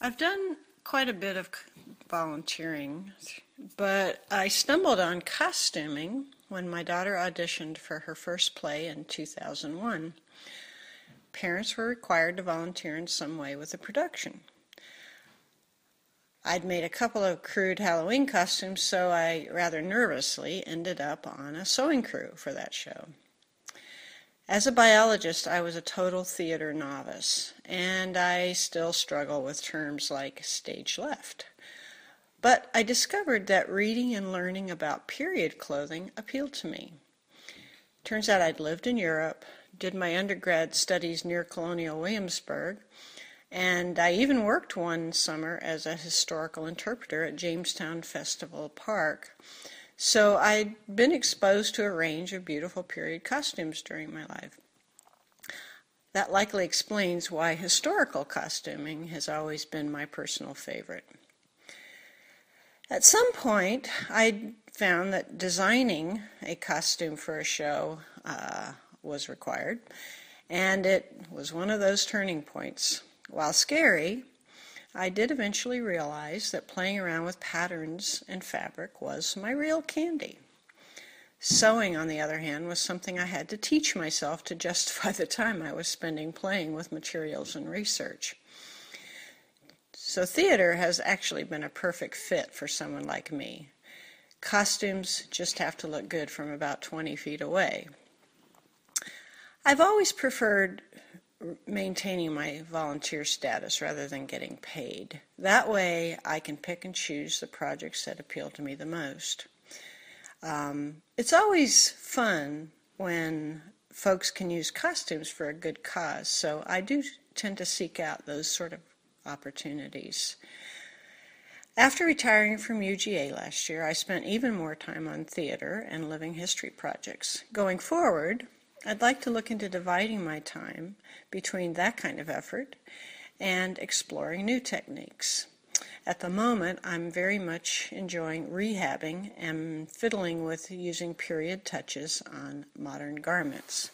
I've done quite a bit of volunteering, but I stumbled on costuming when my daughter auditioned for her first play in 2001. Parents were required to volunteer in some way with the production. I'd made a couple of crude Halloween costumes, so I rather nervously ended up on a sewing crew for that show. As a biologist, I was a total theater novice, and I still struggle with terms like stage left. But I discovered that reading and learning about period clothing appealed to me. Turns out I'd lived in Europe, did my undergrad studies near colonial Williamsburg, and I even worked one summer as a historical interpreter at Jamestown Festival Park. So I'd been exposed to a range of beautiful period costumes during my life. That likely explains why historical costuming has always been my personal favorite. At some point, I found that designing a costume for a show was required, and it was one of those turning points. While scary, I did eventually realize that playing around with patterns and fabric was my real candy. Sewing, on the other hand, was something I had to teach myself to justify the time I was spending playing with materials and research. So theater has actually been a perfect fit for someone like me. Costumes just have to look good from about 20 feet away. I've always preferred maintaining my volunteer status rather than getting paid. That way I can pick and choose the projects that appeal to me the most. It's always fun when folks can use costumes for a good cause, so I do tend to seek out those sort of opportunities. After retiring from UGA last year, I spent even more time on theater and living history projects. Going forward, I'd like to look into dividing my time between that kind of effort and exploring new techniques. At the moment, I'm very much enjoying rehabbing and fiddling with using period touches on modern garments.